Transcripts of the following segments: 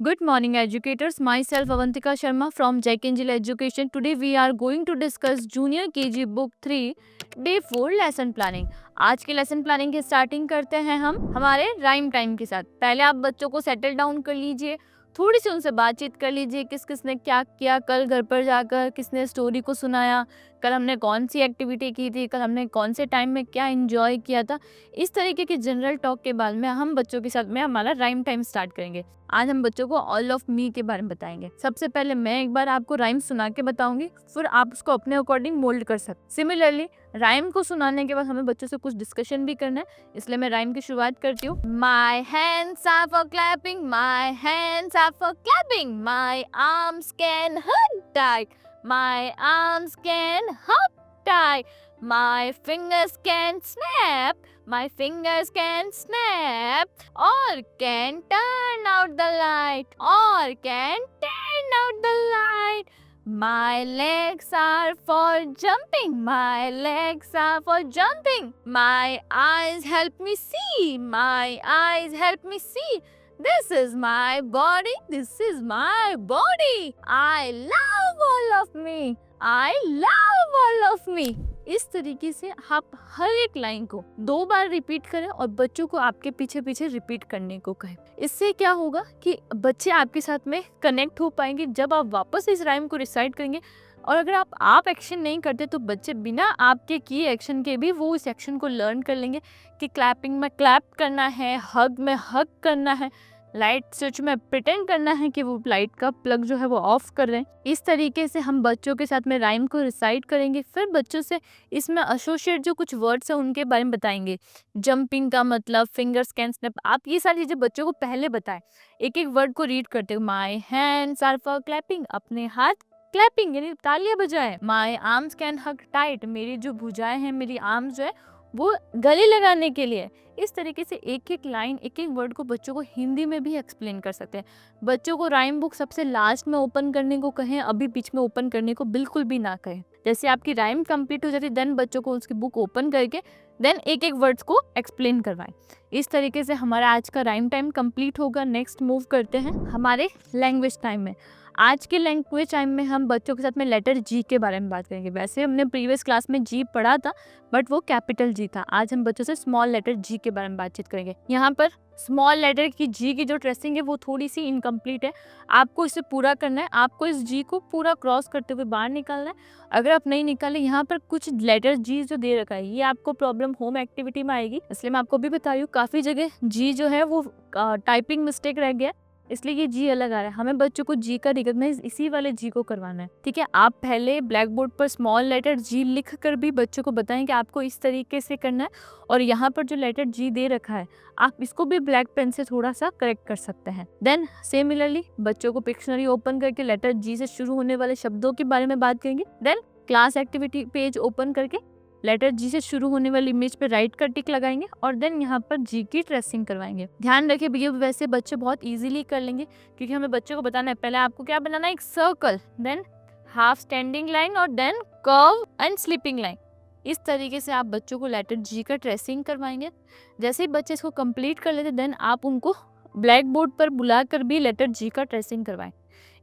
Good morning, educators. Myself Avantika Sharma from Jack Angel Education. Today we are going to discuss Junior KG Book 3 Day 4 Lesson Planning. आज के lesson planning की starting करते हैं हम हमारे rhyme time के साथ। पहले आप बच्चों को सेटल डाउन कर लीजिए, थोड़ी सी उनसे बातचीत कर लीजिए, किस किसने क्या किया, कल घर पर जाकर किसने स्टोरी को सुनाया, कल हमने कौन सी एक्टिविटी की थी, कल हमने कौन से टाइम में क्या एंजॉय किया था। इस तरीके की जनरल टॉक के बाद में हम बच्चों के साथ में हमारा राइम टाइम स्टार्ट करेंगे। आज हम बच्चों को ऑल ऑफ मी के बारे में बताएंगे। सबसे पहले मैं एक बार आपको राइम सुना के बताऊंगी, फिर आप उसको अपने अकॉर्डिंग मोल्ड कर सकते। सिमिलरली राइम को सुनाने के बाद हमें बच्चों से कुछ डिस्कशन भी करना है, इसलिए मैं राइम की शुरुआत करती हूँ। My hands are for clapping, my hands are for clapping, my arms can hug tight, my arms can hug tight, my fingers can snap, my fingers can snap, or can turn out the light, or can turn out the light. My legs are for jumping, my legs are for jumping, my eyes help me see, my eyes help me see. This is my body, this is my body. I love all of me, I love all of me. इस तरीके से आप हर एक line को 2 बार repeat करें और बच्चों को आपके पीछे पीछे रिपीट करने को कहें। इससे क्या होगा कि बच्चे आपके साथ में कनेक्ट हो पाएंगे जब आप वापस इस राइम को रिसाइट करेंगे। और अगर आप एक्शन नहीं करते तो बच्चे बिना आपके किए एक्शन के भी वो इस एक्शन को लर्न कर लेंगे कि क्लैपिंग में क्लैप करना है, हग में हग करना है, लाइट स्विच में प्रिटेंड करना है कि वो लाइट का प्लग जो है वो ऑफ कर रहे हैं। इस तरीके से हम बच्चों के साथ में राइम को रिसाइट करेंगे। फिर बच्चों से इसमें एसोसिएट जो कुछ वर्ड्स हैं उनके बारे में बताएंगे। जंपिंग का मतलब, फिंगर्स कैन स्नैप, आप ये सारी चीजें बच्चों को पहले बताएं। एक एक वर्ड को रीड करते हुए, my hands are for clapping, अपने हाथ क्लैपिंग यानी तालियां बजाएं। My arms can hug tight, मेरी जो भुजाएं हैं, मेरी आर्म्स जो है वो गले लगाने के लिए। इस तरीके से एक एक लाइन, एक एक वर्ड को बच्चों को हिंदी में भी एक्सप्लेन कर सकते हैं। बच्चों को राइम बुक सबसे लास्ट में ओपन करने को कहें, अभी बीच में ओपन करने को बिल्कुल भी ना कहें। जैसे आपकी राइम कंप्लीट हो जाती है देन बच्चों को उसकी बुक ओपन करके देन एक एक वर्ड्स को एक्सप्लेन करवाएं। इस तरीके से हमारा आज का राइम टाइम कंप्लीट होगा। नेक्स्ट मूव करते हैं हमारे लैंग्वेज टाइम में। आज के लैंग्वेज टाइम में हम बच्चों के साथ में लेटर जी के बारे में बात करेंगे। वैसे हमने प्रीवियस क्लास में जी पढ़ा था बट वो कैपिटल जी था। आज हम बच्चों से स्मॉल लेटर जी के बारे में बातचीत करेंगे। यहाँ पर स्मॉल लेटर की जी की जो ट्रेसिंग है वो थोड़ी सी इनकम्प्लीट है, आपको इसे पूरा करना है। आपको इस जी को पूरा क्रॉस करते हुए बाहर निकालना है। अगर आप नहीं निकाले, यहाँ पर कुछ लेटर जी जो दे रखा है ये आपको प्रॉब्लम होम एक्टिविटी में आएगी, इसलिए मैं आपको भी बता रही हूँ। काफी जगह जी जो है वो टाइपिंग मिस्टेक रह गया, इसलिए ये जी अलग आ रहा है। हमें बच्चों को जी का रिकॉग्नाइज इसी वाले जी को करवाना है, ठीक है। आप पहले ब्लैक बोर्ड पर स्मॉल लेटर जी लिख कर भी बच्चों को बताएं कि आपको इस तरीके से करना है। और यहाँ पर जो लेटर जी दे रखा है आप इसको भी ब्लैक पेन से थोड़ा सा करेक्ट कर सकते हैं। देन सिमिलरली बच्चों को पिक्शनरी ओपन करके लेटर जी से शुरू होने वाले शब्दों के बारे में बात करेंगे। Then class activity page open करके लेटर जी से शुरू होने वाली इमेज पे राइट का टिक लगाएंगे और देन यहाँ पर जी की ट्रेसिंग करवाएंगे। ध्यान रखिए भैया, वैसे बच्चे बहुत इजीली कर लेंगे क्योंकि हमें बच्चों को बताना है पहले आपको क्या बनाना है, एक circle, then half standing line और then curve and sleeping line. इस तरीके से आप बच्चों को लेटर जी का ट्रेसिंग करवाएंगे। जैसे ही बच्चे इसको कंप्लीट कर लेते देन आप उनको ब्लैक बोर्ड पर बुलाकर भी लेटर जी का ट्रेसिंग करवाएं।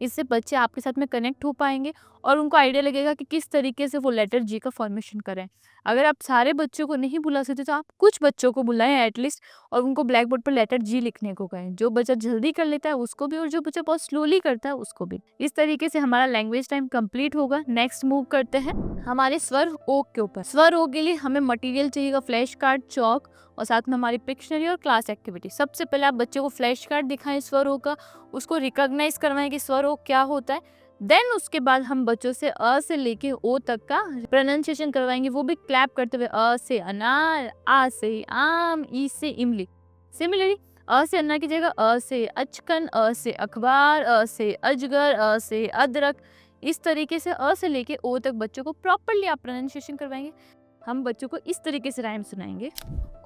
इससे बच्चे आपके साथ में कनेक्ट हो पाएंगे और उनको आइडिया लगेगा कि किस तरीके से वो लेटर जी का फॉर्मेशन करें। अगर आप सारे बच्चों को नहीं बुला सकते तो आप कुछ बच्चों को बुलाएं एटलीस्ट और उनको ब्लैक बोर्ड पर लेटर जी लिखने को कहें। जो बच्चा जल्दी कर लेता है उसको भी और जो बच्चा बहुत स्लोली करता है उसको भी। इस तरीके से हमारा लैंग्वेज टाइम कंप्लीट होगा। नेक्स्ट मूव करते हैं हमारे स्वर ओ के ऊपर। स्वर ओ के लिए हमें मटेरियल चाहिएगा फ्लैश कार्ड, चौक और साथ में हमारी पिक्शनरी और क्लास एक्टिविटी। सबसे पहले आप बच्चे को फ्लैश कार्ड दिखाएं स्वर ओ का, उसको रिकॉग्नाइज करवाएं कि स्वर ओ क्या होता है। देन उसके बाद हम बच्चों से अ से लेके ओ तक का प्रोनाउंसिएशन करवाएंगे, वो भी क्लैप करते हुए। अ से अनार, आ से आम, ई से इमली। सिमिलरली अ से अन्ना की जगह अ से अचकन, अ से अखबार, अ से अजगर, अ से अदरक। इस तरीके से अ से लेके ओ तक बच्चों को प्रॉपरली आप प्रोनाउंसिएशन करवाएंगे। हम बच्चों को इस तरीके से राइम सुनाएंगे।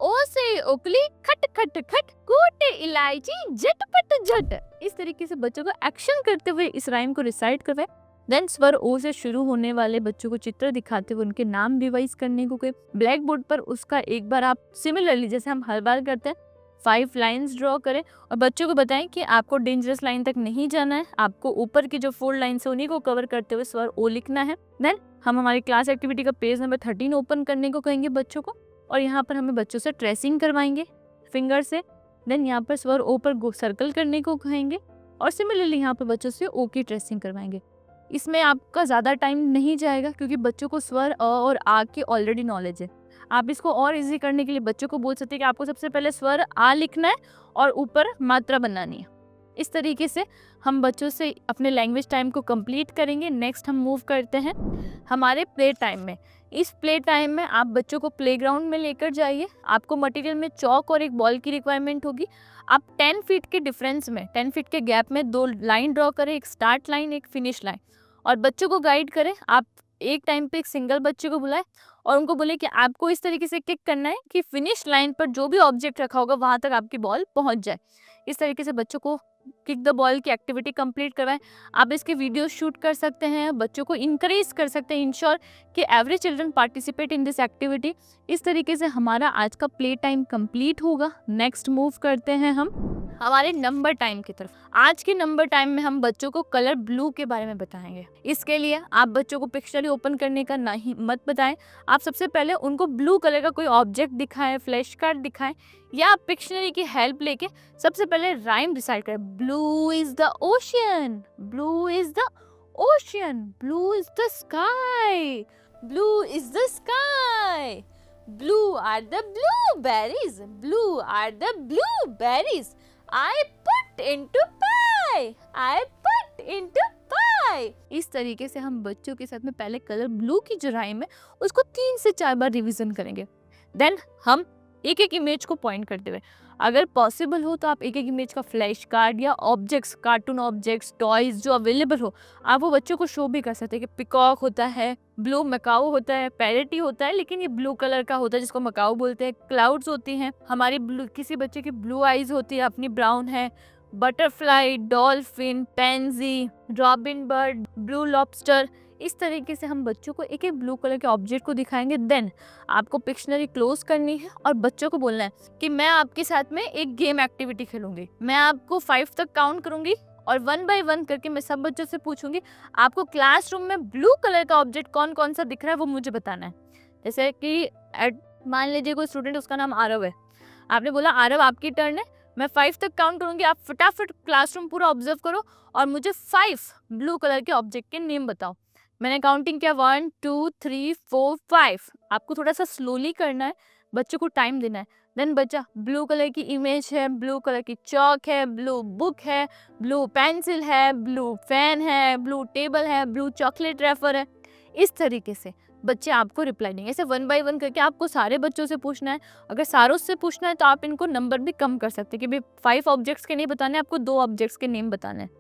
ओ से ओकली, खट खट खट, कूटे इलायची, झटपट झट। इस तरीके से बच्चों को एक्शन करते हुए इस राइम को रिसाइट करवाएं। देन स्वर ओ से शुरू होने वाले बच्चों को चित्र दिखाते हुए उनके नाम रिवाइज करने को कहें। ब्लैक बोर्ड पर उसका एक बार आप सिमिलरली जैसे हम हर बार करते हैं 5 लाइंस ड्रॉ करें और बच्चों को बताएं कि आपको डेंजरस लाइन तक नहीं जाना है, आपको ऊपर की जो 4 लाइन्स है उन्हीं को कवर करते हुए स्वर ओ लिखना है। देन हम हमारी क्लास एक्टिविटी का पेज नंबर 13 ओपन करने को कहेंगे बच्चों को, और यहाँ पर हमें बच्चों से ट्रेसिंग करवाएंगे फिंगर से। देन यहाँ पर स्वर ओ पर सर्कल करने को कहेंगे और सिमिलरली यहाँ पर बच्चों से ओ की ट्रेसिंग करवाएंगे। इसमें आपका ज़्यादा टाइम नहीं जाएगा क्योंकि बच्चों को स्वर अ और आ की ऑलरेडी नॉलेज है। आप इसको और इजी करने के लिए बच्चों को बोल सकते हैं कि आपको सबसे पहले स्वर आ लिखना है और ऊपर मात्रा बनानी है। इस तरीके से हम बच्चों से अपने लैंग्वेज टाइम को कंप्लीट करेंगे। नेक्स्ट हम मूव करते हैं हमारे प्ले टाइम में। इस प्ले टाइम में आप बच्चों को प्लेग्राउंड में लेकर जाइए। आपको मटेरियल में चौक और एक बॉल की रिक्वायरमेंट होगी। आप 10 फीट के डिफरेंस में 10 फीट के गैप में 2 लाइन ड्रॉ करें, एक स्टार्ट लाइन एक फिनिश लाइन, और बच्चों को गाइड करें। आप एक टाइम पे एक सिंगल बच्चे को बुलाएं और उनको बोले कि आपको इस तरीके से किक करना है कि फिनिश लाइन पर जो भी ऑब्जेक्ट रखा होगा वहां तक आपकी बॉल पहुंच जाए। इस तरीके से बच्चों को किक द बॉल की एक्टिविटी कंप्लीट करवाएं। आप इसके वीडियो शूट कर सकते हैं, बच्चों को इंकरेज कर सकते हैं, इंश्योर कि every children participate in this activity. इस तरीके से हमारा आज का प्ले टाइम कंप्लीट होगा। नेक्स्ट मूव करते हैं हम हमारे नंबर टाइम की तरफ। आज के नंबर टाइम में हम बच्चों को कलर ब्लू के बारे में बताएंगे। इसके लिए आप बच्चों को पिक्चरली ओपन करने का नहीं मत बताएं। आप सबसे पहले उनको ब्लू कलर का कोई ऑब्जेक्ट दिखाएं, फ्लैश कार्ड दिखाएं, या आप पिक्शनरी की हेल्प लेके सबसे पहले राइम डिसाइड करें। Blue is the ocean, blue is the ocean, blue is the sky, blue is the sky, blue are the blueberries, blue are the blueberries, I put into pie, I put into pie। इस तरीके से हम बच्चों के साथ में पहले colour blue की जो राइम है उसको 3 से 4 बार रिवीजन करेंगे। देन हम एक एक इमेज को पॉइंट करते हुए, अगर पॉसिबल हो तो आप एक एक इमेज का फ्लैश कार्ड या ऑब्जेक्ट्स, कार्टून ऑब्जेक्ट्स, टॉयज जो अवेलेबल हो, आप वो बच्चों को शो भी कर सकते हैं कि पिकॉक होता है, ब्लू मकाऊ होता है, पैरेटी होता है लेकिन ये ब्लू कलर का होता है जिसको मकाऊ बोलते हैं, क्लाउड्स होती हैं, हमारी ब्लू, किसी बच्चे की ब्लू आईज होती है, अपनी ब्राउन है, butterfly, dolphin, pansy, robin bird, blue lobster. इस तरीके से हम बच्चों को एक एक ब्लू कलर के ऑब्जेक्ट को दिखाएंगे। देन आपको पिक्शनरी क्लोज करनी है और बच्चों को बोलना है कि मैं आपके साथ में एक गेम एक्टिविटी खेलूंगी। मैं आपको 5 तक काउंट करूंगी और 1 बाय 1 करके मैं सब बच्चों से पूछूंगी आपको क्लासरूम में ब्लू कलर का ऑब्जेक्ट कौन कौन सा दिख रहा है वो मुझे बताना है। जैसे कि मान लीजिए कोई स्टूडेंट, उसका नाम आरव है, आपने बोला आरव आपकी टर्न है, मैं 5 तक काउंट करूंगी, आप फटाफट क्लासरूम पूरा ऑब्जर्व करो और मुझे 5 ब्लू कलर के ऑब्जेक्ट के नेम बताओ। मैंने काउंटिंग किया 1 2 3 4 5। आपको थोड़ा सा स्लोली करना है, बच्चों को टाइम देना है। देन बच्चा ब्लू कलर की इमेज है, ब्लू कलर की चौक है, ब्लू बुक है, ब्लू पेंसिल है, ब्लू फैन है, ब्लू टेबल है, ब्लू चॉकलेट रेफर है। इस तरीके से बच्चे आपको रिप्लाई देंगे। ऐसे 1 बाय 1 करके आपको सारे बच्चों से पूछना है। अगर सारों से पूछना है तो आप इनको नंबर भी कम कर सकते हैं कि भाई 5 ऑब्जेक्ट्स के नहीं बताने, आपको 2 ऑब्जेक्ट्स के नेम बताने हैं।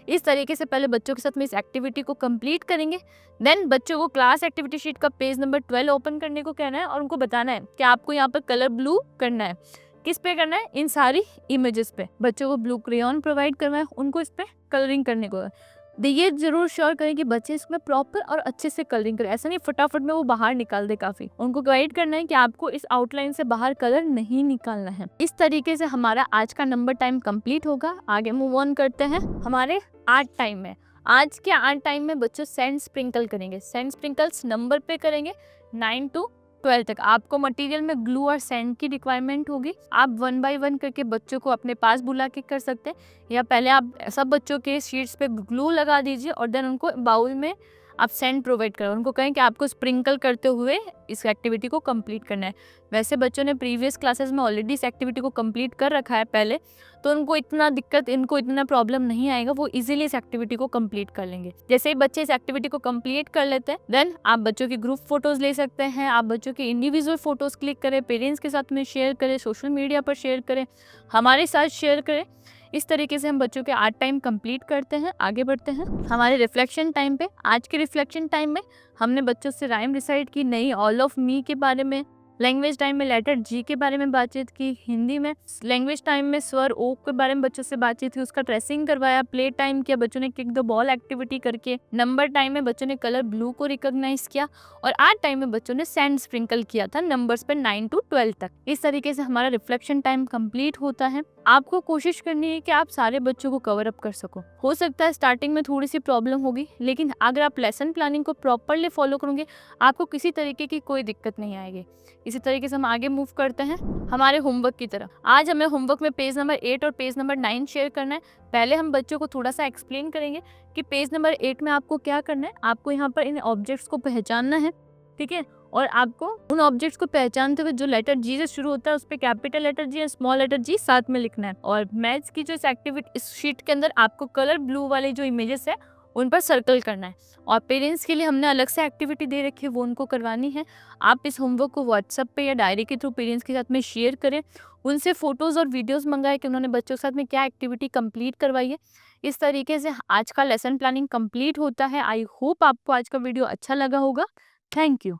इस तरीके से पहले बच्चों के साथ में इस एक्टिविटी को कंप्लीट करेंगे। देन बच्चों को क्लास एक्टिविटी शीट का पेज नंबर 12 ओपन करने को कहना है और उनको बताना है कि आपको यहाँ पर कलर ब्लू करना है। किस पे करना है? इन सारी इमेजेस पे। बच्चों को ब्लू क्रेयॉन प्रोवाइड करवाएं, उनको इस पे कलरिंग करने को ये जरूर श्योर करें कि बच्चे इसमें प्रॉपर और अच्छे से कलरिंग करें। ऐसा नहीं फटाफट में वो बाहर निकाल दे। काफी उनको गाइड करना है कि आपको इस आउटलाइन से बाहर कलर नहीं निकालना है। इस तरीके से हमारा आज का नंबर टाइम कंप्लीट होगा। आगे मूव ऑन करते हैं हमारे आर्ट टाइम में। आज के आर्ट टाइम में बच्चों सैंड स्प्रिंकल करेंगे। सैंड स्प्रिंकल्स नंबर पे करेंगे 9 to 12 तक। आपको मटेरियल में ग्लू और सैंड की रिक्वायरमेंट होगी। आप 1 बाय 1 करके बच्चों को अपने पास बुला के कर सकते हैं, या पहले आप सब बच्चों के शीट्स पे ग्लू लगा दीजिए और देन उनको बाउल में आप सैंड प्रोवाइड करें। उनको कहें कि आपको स्प्रिंकल करते हुए इस एक्टिविटी को कंप्लीट करना है। वैसे बच्चों ने प्रीवियस क्लासेस में ऑलरेडी इस एक्टिविटी को कंप्लीट कर रखा है पहले, तो उनको इतना प्रॉब्लम नहीं आएगा। वो इजीली इस एक्टिविटी को कंप्लीट कर लेंगे। जैसे ही बच्चे इस एक्टिविटी को कंप्लीट कर लेते हैं, देन आप बच्चों की ग्रुप फोटोज ले सकते हैं। आप बच्चों की इंडिविजुअल फोटोज क्लिक करें, पेरेंट्स के साथ में शेयर करें, सोशल मीडिया पर शेयर करें, हमारे साथ शेयर करें। इस तरीके से हम बच्चों के आर्ट टाइम कंप्लीट करते हैं। आगे बढ़ते हैं हमारे रिफ्लेक्शन टाइम पे। आज के रिफ्लेक्शन टाइम में हमने बच्चों से राइम रिसाइट की, नई ऑल ऑफ मी के बारे में, लैंग्वेज टाइम में लेटर जी के बारे में बातचीत की। हिंदी में लैंग्वेज टाइम में स्वर ओ के बारे में बच्चों से बातचीत की, उसका ट्रेसिंग करवाया। प्ले टाइम किया, बच्चों ने किक द बॉल एक्टिविटी करके। नंबर टाइम में बच्चों ने कलर ब्लू को रिकॉग्नाइज किया। और आर्ट टाइम में बच्चों ने सैंड स्प्रिंकल किया था नंबर्स पे 9 to 12 तक। इस तरीके से हमारा रिफ्लेक्शन टाइम कंप्लीट होता है। आपको कोशिश करनी है कि आप सारे बच्चों को कवर अप कर सको। हो सकता है स्टार्टिंग में थोड़ी सी प्रॉब्लम होगी, लेकिन अगर आप लेसन प्लानिंग को प्रॉपरली फॉलो करोगे आपको किसी तरीके की कोई दिक्कत नहीं आएगी। इसी तरीके से हम आगे मूव करते हैं हमारे होमवर्क की तरफ। आज हमें होमवर्क में पेज नंबर 8 और पेज नंबर 9 शेयर करना है। पहले हम बच्चों को थोड़ा सा एक्सप्लेन करेंगे कि पेज नंबर 8 में आपको क्या करना है। आपको यहाँ पर इन ऑब्जेक्ट्स को पहचानना है, ठीक है, और आपको उन ऑब्जेक्ट्स को पहचानते हुए जो लेटर जी से शुरू होता है उस पे कैपिटल लेटर जी और स्मॉल लेटर जी साथ में लिखना है। और मैथ्स की जो इस एक्टिविटी इस शीट के अंदर आपको कलर ब्लू वाले जो इमेजेस है उन पर सर्कल करना है। और पेरेंट्स के लिए हमने अलग से एक्टिविटी दे रखी है, वो उनको करवानी है। आप इस होमवर्क को व्हाट्सएप पे या डायरी के थ्रू पेरेंट्स के साथ में शेयर करें, उनसे फोटोज और वीडियोस मंगाए कि उन्होंने बच्चों के साथ में क्या एक्टिविटी कंप्लीट करवाई है। इस तरीके से आज का लेसन प्लानिंग कंप्लीट होता है। आई होप आपको आज का वीडियो अच्छा लगा होगा। Thank you.